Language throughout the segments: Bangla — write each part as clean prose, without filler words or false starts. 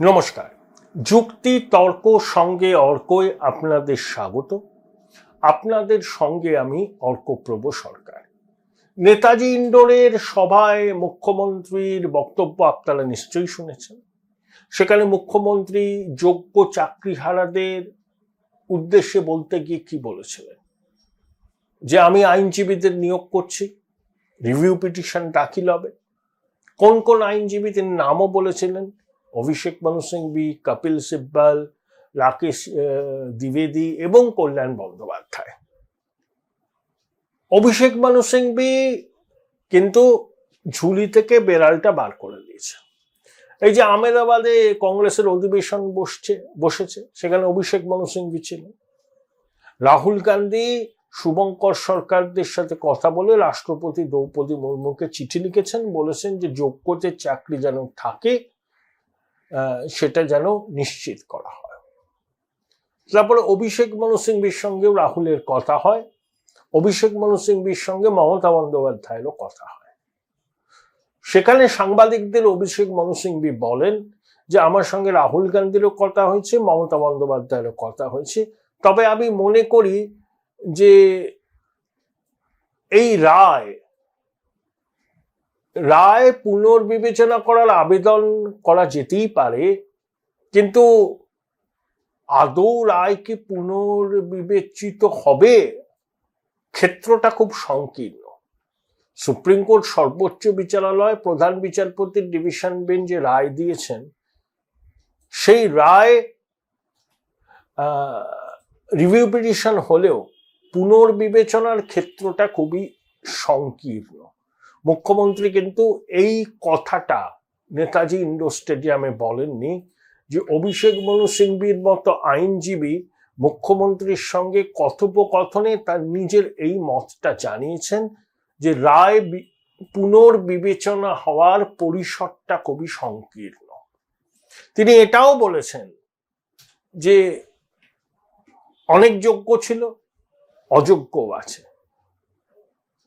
নমস্কার। যুক্তি তর্ক সঙ্গে অর্কয় আপনাদের স্বাগত। আপনাদের সঙ্গে আমি অর্কপ্রভ সরকার। নেতাজি ইন্ডোরের সভায় মুখ্যমন্ত্রীর বক্তব্য আপনারা নিশ্চয়ই শুনেছেন। সেখানে মুখ্যমন্ত্রী যোগ্য চাকরিহারাদের উদ্দেশ্যে বলতে গিয়ে কি বলেছিলেন, যে আমি আইনজীবীদের নিয়োগ করছি, রিভিউ পিটিশন দাখিল হবে। কোন কোন আইনজীবীদের নামও বলেছিলেন: অভিষেক মনু সিংভি, কপিল সিব্বল, রাকেশ দ্বিবেদী এবং কল্যাণ বন্দ্যোপাধ্যায়। অভিষেক মনু সিংভি কিন্তু ঝুলি থেকে বেড়ালটা বার করে দিয়েছে। এই যে আহমেদাবাদে কংগ্রেসের অধিবেশন বসেছে, সেখানে অভিষেক মনু সিংভি ছিলেন। রাহুল গান্ধী শুভঙ্কর সরকারদের সাথে কথা বলে রাষ্ট্রপতি দ্রৌপদী মুর্মুকে চিঠি লিখেছেন, বলেছেন যে যোগ্যদের চাকরি যেন থাকে, সেটা যেন নিশ্চিত করা হয়। তারপরে অভিষেক মনু সিংভির সঙ্গেও রাহুলের কথা হয়, অভিষেক মনু সিংভির সঙ্গে মমতা বন্দ্যোপাধ্যায়েরও কথা হয়। সেখানে সাংবাদিকদের অভিষেক মনু সিংভি বলেন যে আমার সঙ্গে রাহুল গান্ধীরও কথা হয়েছে, মমতা বন্দ্যোপাধ্যায়েরও কথা হয়েছে, তবে আমি মনে করি যে এই রায় পুনর্বিবেচনা করার আবেদন করা যেতেই পারে, কিন্তু আদৌ রায় কি পুনর্বিবেচিত হবে, ক্ষেত্রটা খুব সংকীর্ণ। সুপ্রিম কোর্ট সর্বোচ্চ বিচারালয় প্রধান বিচারপতির ডিভিশন বেঞ্চ যে রায় দিয়েছেন, সেই রায় রিভিউ পিটিশন হলেও পুনর্বিবেচনার ক্ষেত্রটা খুবই সংকীর্ণ। মুখ্যমন্ত্রী কিন্তু এই কথাটা নেতাজি ইন্ডোর স্টেডিয়ামে বলেননি যে অভিষেক মনু সিংভির মতো আইনজীবী মুখ্যমন্ত্রীর সঙ্গে কথোপকথনে তার নিজের এই মতটা জানিয়েছেন যে রায় পুনর্বিবেচনা হওয়ার পরিসরটা খুবই সংকীর্ণ। তিনি এটাও বলেছেন যে অনেক যোগ্য ছিল, অযোগ্যও আছে।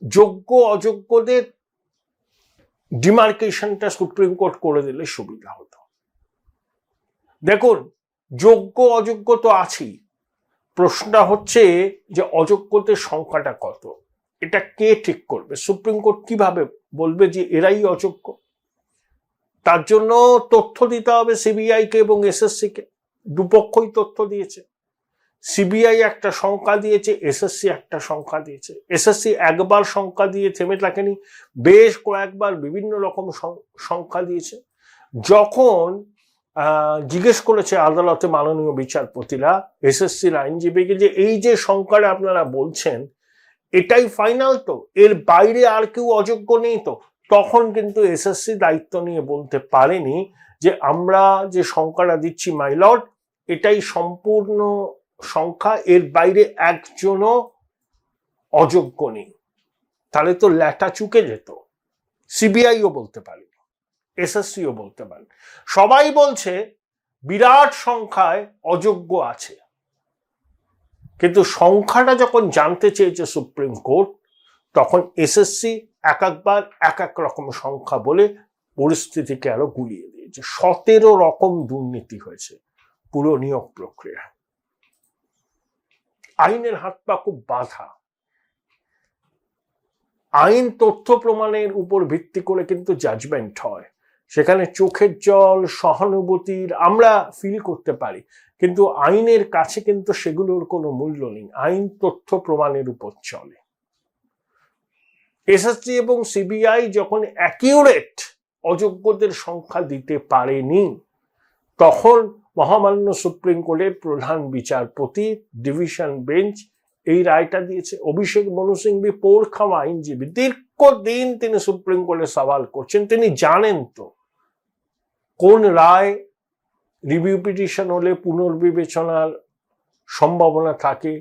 যোগ্য অযোগ্যদের ডিমার্কেশনটা সুপ্রিম কোর্ট করে দিলে সুবিধা হতো। দেখুন, যোগ্য অযোগ্য তো আছেই, প্রশ্নটা হচ্ছে যে অযোগ্যদের সংখ্যাটা কত, এটা কে ঠিক করবে? সুপ্রিম কোর্ট কিভাবে বলবে যে এরাই অযোগ্য? তার জন্য তথ্য দিতে হবে সিবিআই কে এবং এসএসসি কে। দুপক্ষই তথ্য দিয়েছে। সিবিআই একটা সংখ্যা দিয়েছে, এসএসসি একটা সংখ্যা দিয়েছে। এসএসসি একবার সংখ্যা দিয়ে থেমে থাকেনি, বেশ কয়েকবার বিভিন্ন রকম সংখ্যা দিয়েছে। যখন জিজ্ঞেস করেছে আদালতে মাননীয় বিচারপতিরা এসএসসির আইনজীবীকে যে এই যে সংখ্যাটা আপনারা বলছেন এটাই ফাইনাল তো, এর বাইরে আর কেউ অযোগ্য নেই তো, তখন কিন্তু এসএসসি দায়িত্ব নিয়ে বলতে পারেনি যে আমরা যে সংখ্যাটা দিচ্ছি মাই লর্ড এটাই সম্পূর্ণ সংখ্যা, এর বাইরে একজনও অযোগ্য নেই। তাহলে তো ল্যাটা চুকে যেত। সিবিআইও বলতে পারে, এসএসসিও বলতে পারে। সবাই বলছে বিরাট সংখ্যায় অযোগ্য আছে, কিন্তু সংখ্যাটা যখন জানতে চেয়েছে সুপ্রিম কোর্ট, তখন এসএসসি একবার এক এক রকম সংখ্যা বলে পরিস্থিতিকে আরো গুলিয়ে দিয়েছে। 17 রকম দুর্নীতি হয়েছে পুরো নিয়োগ প্রক্রিয়া। আইনের হাত পা খুব বাঁধা। আইন তথ্য প্রমাণের উপর ভিত্তি করে কিন্তু জাজমেন্ট হয়। সেখানে চোখের জল, সহানুভূতির আমরা ফিল করতে পারি, কিন্তু আইনের কাছে কিন্তু সেগুলোর কোনো মূল্য নেই। আইন তথ্য প্রমাণের উপর চলে। এসএসসি এবং সিবিআই যখন অ্যাকিউরেট অযোগ্যদের সংখ্যা দিতে পারেনি, তখন মহামান্য সুপ্রিম কোর্টের প্রধান বিচারপতি ডিভিশন বেঞ্চ এই রায়টা দিয়েছে। অভিষেক মনু সিংভি পোরখাম আইনজীবী, দীর্ঘদিন তিনি সুপ্রিম কোর্টে সওয়াল করছেন। তিনি জানেন তো কোন রায় রিভিউ পিটিশন হলে পুনর্বিবেচনার সম্ভাবনা থাকে।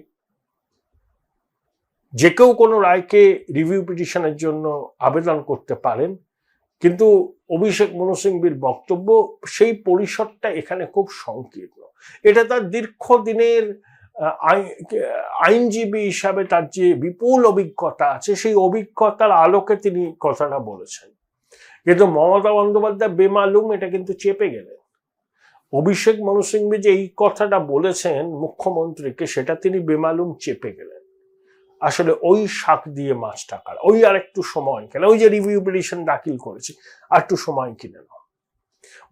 যে কেউ কোনো রায়কে রিভিউ পিটিশনের জন্য আবেদন করতে পারেন, কিন্তু অভিষেক মনু সিংভির বক্তব্য সেই পরিসরটা এখানে খুব সংকীর্ণ। এটা তার দীর্ঘদিনের আইনজীবী হিসাবে তার যে বিপুল অভিজ্ঞতা আছে, সেই অভিজ্ঞতার আলোকে তিনি কথাটা বলেছেন। কিন্তু মমতা বন্দ্যোপাধ্যায় বেমালুম এটা কিন্তু চেপে গেলেন। অভিষেক মনু সিংভি যে এই কথাটা বলেছেন মুখ্যমন্ত্রীকে, সেটা তিনি বেমালুম চেপে গেলেন। আসলে ওই শাক দিয়ে মাছ টাকার, ওই আর একটু সময় কেন, ওই যে রিভিউ পিটিশন দাখিল করেছে আর একটু সময় কিনে নাও।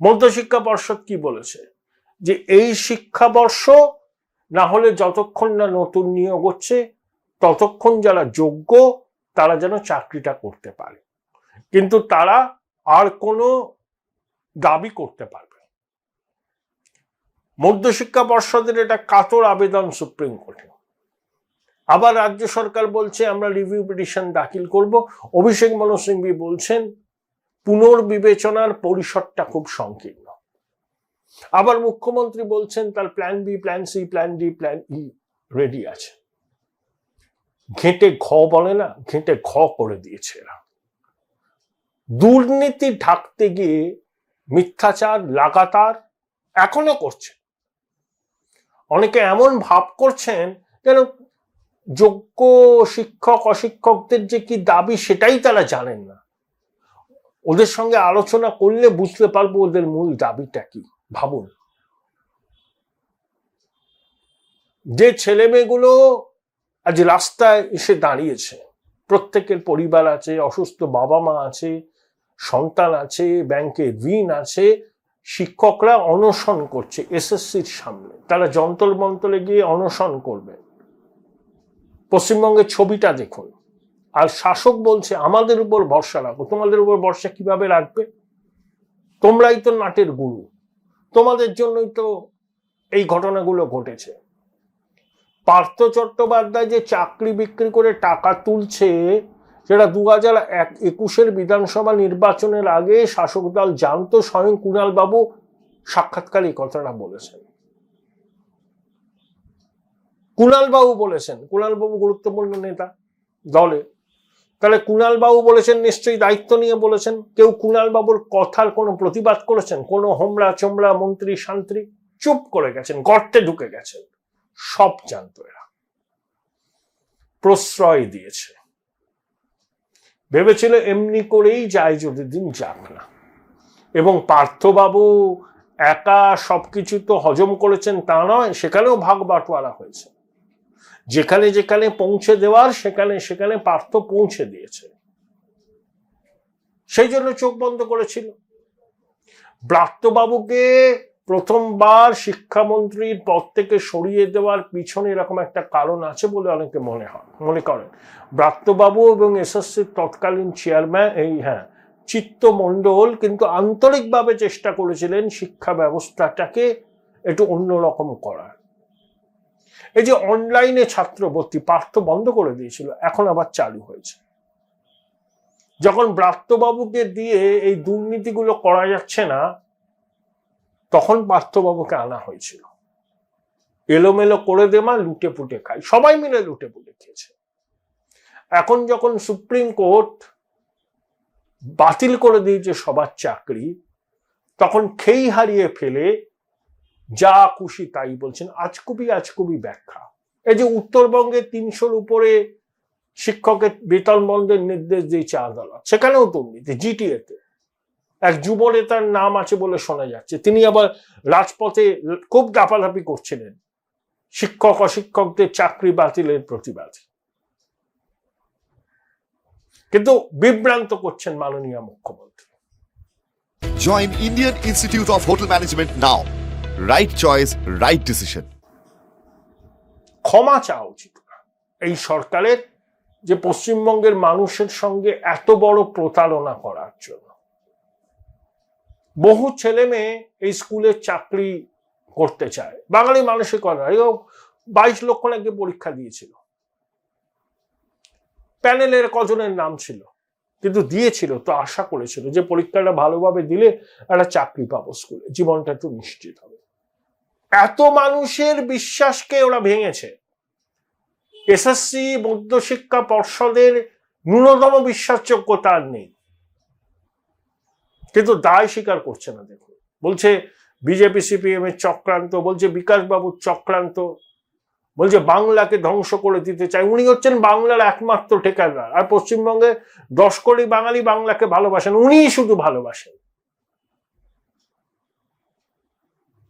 মধ্যশিক্ষা পর্ষদ কি বলেছে যে এই শিক্ষাবর্ষ না হলে যতক্ষণ না নতুন নিয়োগ হচ্ছে ততক্ষণ যারা যোগ্য তারা যেন চাকরিটা করতে পারে, কিন্তু তারা আর কোনো দাবি করতে পারবে। মধ্যশিক্ষা পর্ষদের এটা কাতর আবেদন সুপ্রিম কোর্টে। আবার রাজ্য সরকার বলছে আমরা রিভিউ পিটিশন দাখিল করব। অভিষেক মনু সিংভি বলছেন পুনর্বিবেচনার পরিসরটা খুব সংকীর্ণ। আবার মুখ্যমন্ত্রী বলছেন তার plan B, plan C, plan D, plan E ready আছে। ঘেঁটে ঘ বলে না, ঘেঁটে ঘ করে দিয়েছে এরা। দুর্নীতি ঢাকতে গিয়ে মিথ্যাচার লাগাতার এখনো করছে। অনেকে এমন ভাব করছেন যেন যোগ্য শিক্ষক অশিক্ষকদের যে কি দাবি সেটাই তারা জানেন না। ওদের সঙ্গে আলোচনা করলে বুঝতে পারবো ওদের মূল দাবিটা কি। ভাবুন, যে ছেলে মেয়েগুলো আজ রাস্তায় এসে দাঁড়িয়েছে, প্রত্যেকের পরিবার আছে, অসুস্থ বাবা মা আছে, সন্তান আছে, ব্যাংকে ঋণ আছে, শিক্ষকরা অনশন করছে এসএসসির সামনে, তারা যন্তর মন্তরে গিয়ে অনশন করবে। পশ্চিমবঙ্গের ছবিটা দেখুন। আর শাসক বলছে আমাদের উপর ভরসা রাখো। তোমাদের উপর ভরসা কিভাবে রাখবে? তোমরাই তো নাটের গুরু, তোমাদের জন্যই তো এই ঘটনাগুলো ঘটেছে। পার্থ চট্টোপাধ্যায় যে চাকরি বিক্রি করে টাকা তুলছে সেটা 2021 বিধানসভা নির্বাচনের আগে শাসক দল জানতো। স্বয়ং কুণাল বাবু সাক্ষাৎকারে এই কথাটা বলেছেন। কুণাল বাবু বলেছেন, কুণাল বাবু গুরুত্বপূর্ণ নেতা দলে, তাহলে কুণাল বাবু বলেছেন নিশ্চয়ই দায়িত্ব নিয়ে বলেছেন। কেউ কুণাল বাবুর কথার কোনো প্রতিবাদ করেছেন? কোনো হোমরা চোমরা মন্ত্রী শান্ত্রী চুপ করে গেছেন, গর্তে ঢুকে গেছেন। সব জানতো এরা, প্রশ্রয় দিয়েছে। ভেবেছিল এমনি করেই যায়, যদি দিন যাক না। এবং পার্থবাবু একা সবকিছু তো হজম করেছেন তা নয়, সেখানেও ভাগ বাটোয়ারা হয়েছে। যেখানে যেখানে পৌঁছে দেওয়ার সেখানে সেখানে পার্থ পৌঁছে দিয়েছে। সেই জন্য চোখ বন্ধ করেছিল। ব্রাত্যবাবুকে প্রথমবার শিক্ষামন্ত্রীর পদ থেকে সরিয়ে দেওয়ার পিছনে এরকম একটা কারণ আছে বলে অনেকে মনে করেন। ব্রাত্যবাবু এবং এসএসসির তৎকালীন চেয়ারম্যান চিত্ত মণ্ডল কিন্তু আন্তরিকভাবে চেষ্টা করেছিলেন শিক্ষা ব্যবস্থাটাকে একটু অন্যরকম করার। এই যে অনলাইনে ছাত্র ভর্তি পার্থ বন্ধ করে দিয়েছিল, এখন আবার চালু হয়েছে। যখন ব্রাত্যবাবুকে দিয়ে এই দুর্নীতিগুলো করা যাচ্ছে না তখন পার্থবাবুকে আনা হয়েছিল। এলোমেলো করে দেমা লুটে পুটে খায়, সবাই মিলে লুটে পুটে খেয়েছে। এখন যখন সুপ্রিম কোর্ট বাতিল করে দিয়েছে সবার চাকরি, তখন খেই হারিয়ে ফেলে যা খুশি তাই বলছেন। আজকুবি ব্যাখ্যা। এই যে উত্তরবঙ্গে 300-র উপরে শিক্ষকের বেতন বন্ধের নির্দেশ দিয়েছে আদালত, সেখানেও দুর্নীতি। জিটিএতে এক যুব নেতার নাম আছে বলে শোনা যাচ্ছে, তিনি আবার রাজপথে খুব দাপাদাপি করছিলেন শিক্ষক অশিক্ষকদের চাকরি বাতিলের প্রতিবাদে। কিন্তু বিভ্রান্ত করছেন মাননীয় মুখ্যমন্ত্রী। Join Indian Institute of Hotel Management now. Right choice, right decision. ক্ষমা চাওয়া উচিত এই সরকারের যে পশ্চিমবঙ্গের মানুষের সঙ্গে এত বড় প্রতারণা করার জন্য। বহু ছেলে মেয়ে এই স্কুলে চাকরি করতে চায়, বাঙালি মানসিকতা। 22 লক্ষ নাকি পরীক্ষা দিয়েছিল, প্যানেলের কজনের নাম ছিল, কিন্তু দিয়েছিল তো আশা করেছিল যে পরীক্ষাটা ভালোভাবে দিলে একটা চাকরি পাবো, স্কুলে জীবনটা একটু নিশ্চিত হবে। এত মানুষের বিশ্বাসকে ওরা ভেঙেছে। এসএসসি মধ্যশিক্ষা পর্ষদের ন্যূনতম বিশ্বাসযোগ্যতা আর নেই, কিন্তু দায় স্বীকার করছে না। দেখুন, বলছে বিজেপি সিপিএম এর চক্রান্ত, বলছে বিকাশ বাবুর চক্রান্ত, বলছে বাংলাকে ধ্বংস করে দিতে চায়। উনি হচ্ছেন বাংলার একমাত্র ঠিকাদার, আর পশ্চিমবঙ্গে 10 কোটি বাঙালি বাংলাকে ভালোবাসেন, উনিই শুধু ভালোবাসেন।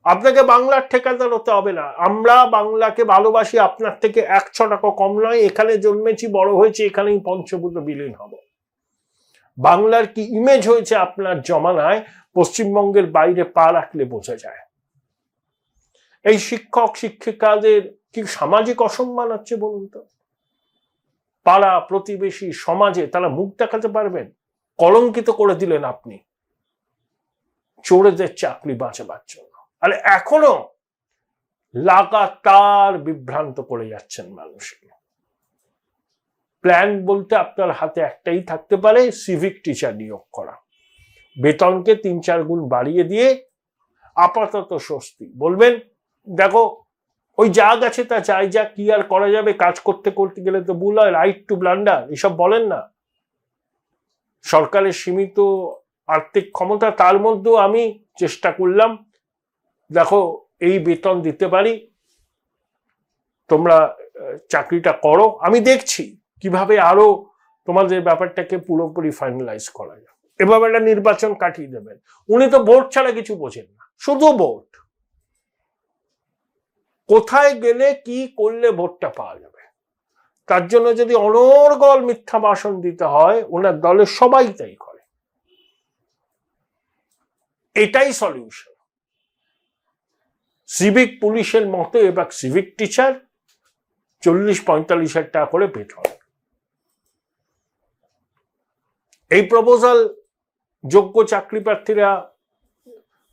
আপনাকে বাংলার ঠিকাদার হতে হবে না। আমরা বাংলাকে ভালোবাসি, আপনার থেকে 100 টাকা কম নয়। এখানে জন্মেছি, বড় হয়েছি, এখানেই পঞ্চভূত বিলীন হব। বাংলার কি ইমেজ হয়েছে আপনার জমানায়, পশ্চিমবঙ্গের বাইরে পা রাখলে বোঝা যায়। এই শিক্ষক শিক্ষিকাদের কি সামাজিক অসম্মান হচ্ছে বলুন তো? পাড়া প্রতিবেশী সমাজে তারা মুখ দেখাতে পারবেন? কলঙ্কিত করে দিলেন আপনি চোরেদের চাকরি বাঁচাবার জন্য। আর এখনো লাগাতার বিভ্রান্ত করে যাচ্ছেন মানুষকে। প্ল্যান বলতে আপনার হাতে একটাই থাকতে পারে, সিভিক টিচার নিয়োগ করা, বেতনকে 3-4 গুণ বাড়িয়ে দিয়ে আপাতত স্বস্তি। বলবেন দেখো ওই যা গেছে তা চাই, যা কি আর করা যাবে, কাজ করতে করতে গেলে তো ভুল হয়, রাইট টু ব্লান্ডার এসব বলেন না। সরকারের সীমিত আর্থিক ক্ষমতা, তার মধ্যেও আমি চেষ্টা করলাম, দেখো এই বেতন দিতে পারি, তোমরা চাকরিটা করো, আমি দেখছি কিভাবে আরো তোমাদের ব্যাপারটাকে পুরোপুরি ফাইনালাইজ করা যায়। এভাবে একটা নির্বাচন কাটিয়ে দেবেন। উনি তো ভোট ছাড়া কিছু বোঝেন না, শুধু ভোট। কোথায় গেলে কি করলে ভোটটা পাওয়া যাবে, তার জন্য যদি অনর্গল মিথ্যা ভাষণ দিতে হয়, ওনার দলের সবাই তাই করে। এটাই সলিউশন। সিভিক পুলিশের মতো এবার সিভিক টিচার 40-45 হাজার টাকা করে বেতন। এই প্রপোজাল যোগ্য চাকরি প্রার্থীরা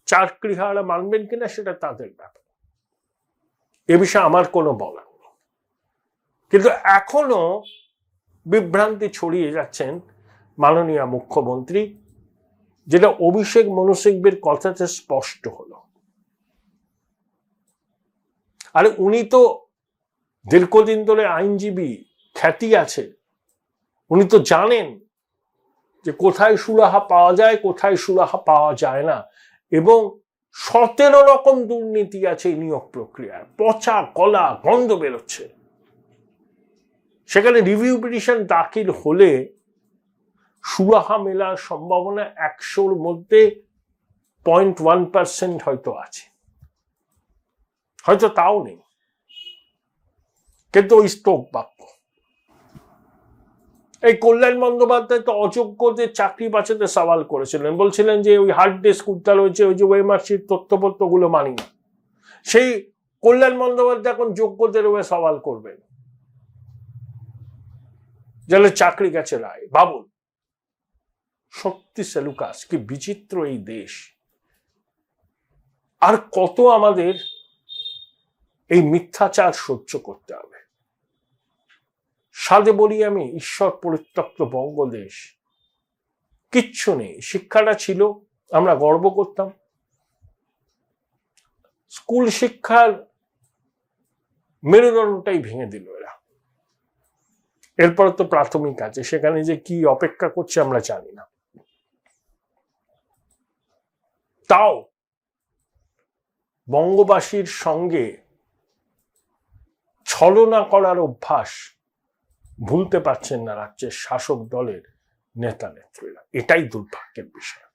চাকরি হারা মানবেন কিনা সেটা তাদের ব্যাপার, এ বিষয়ে আমার কোনো বলার নেই। কিন্তু এখনো বিভ্রান্তি ছড়িয়ে যাচ্ছেন মাননীয় মুখ্যমন্ত্রী, যেটা অভিষেক মনু সিংভির কথাতে স্পষ্ট হলো। আরে উনি তো দীর্ঘদিন ধরে আইনজীবী, খ্যাতি আছে, উনি তো জানেন যে কোথায় সুরাহা পাওয়া যায়, কোথায় সুরাহা পাওয়া যায় না, এবং 17 রকম দুর্নীতি আছে এই নিয়োগ প্রক্রিয়ায়। পচা কলা গন্ধ বেরোচ্ছে। সেখানে রিভিউ পিটিশন দাখিল হলে সুরাহা মেলার সম্ভাবনা 100-র মধ্যে 0.1% হয়তো আছে, হয়তো তাও নেই। কিন্তু ওই স্তোক বাক্য। এই কল্যাণ বন্দ্যোপাধ্যায় তো অযোগ্যদের চাকরি বাঁচাতে সওয়াল করেছিলেন, বলছিলেন যে ওই হার্ড ডিস্ক উদ্ধার হয়েছে, ওই যে ওয়েমার্সির তথ্যপত্রগুলো মানি না। সেই কল্যাণ বন্দ্যোপাধ্যায় এখন যোগ্যদের ওয়ে সওয়াল করবেন, যাদের চাকরি গেছে রায়। ভাবুন, সত্যি সেলুকাস, কি বিচিত্র এই দেশ। আর কত আমাদের এই মিথ্যাচার সহ্য করতে হবে। সাধে বলি আমি, ঈশ্বর পরিত্যক্ত বঙ্গদেশ, কিচ্ছু নেই। শিক্ষাটা ছিল, আমরা গর্ব করতাম। স্কুল শিক্ষার মেরুদণ্ডটাই ভেঙে দিল এরা। এরপর তো প্রাথমিক আছে, সেখানে যে কি অপেক্ষা করছে আমরা জানি না। তাও বঙ্গবাসীর সঙ্গে ছলনা করার অভ্যাস ভুলতে পারছেন না রাজ্যের শাসক দলের নেতা নেত্রীরা। এটাই দুর্ভাগ্যের বিষয়।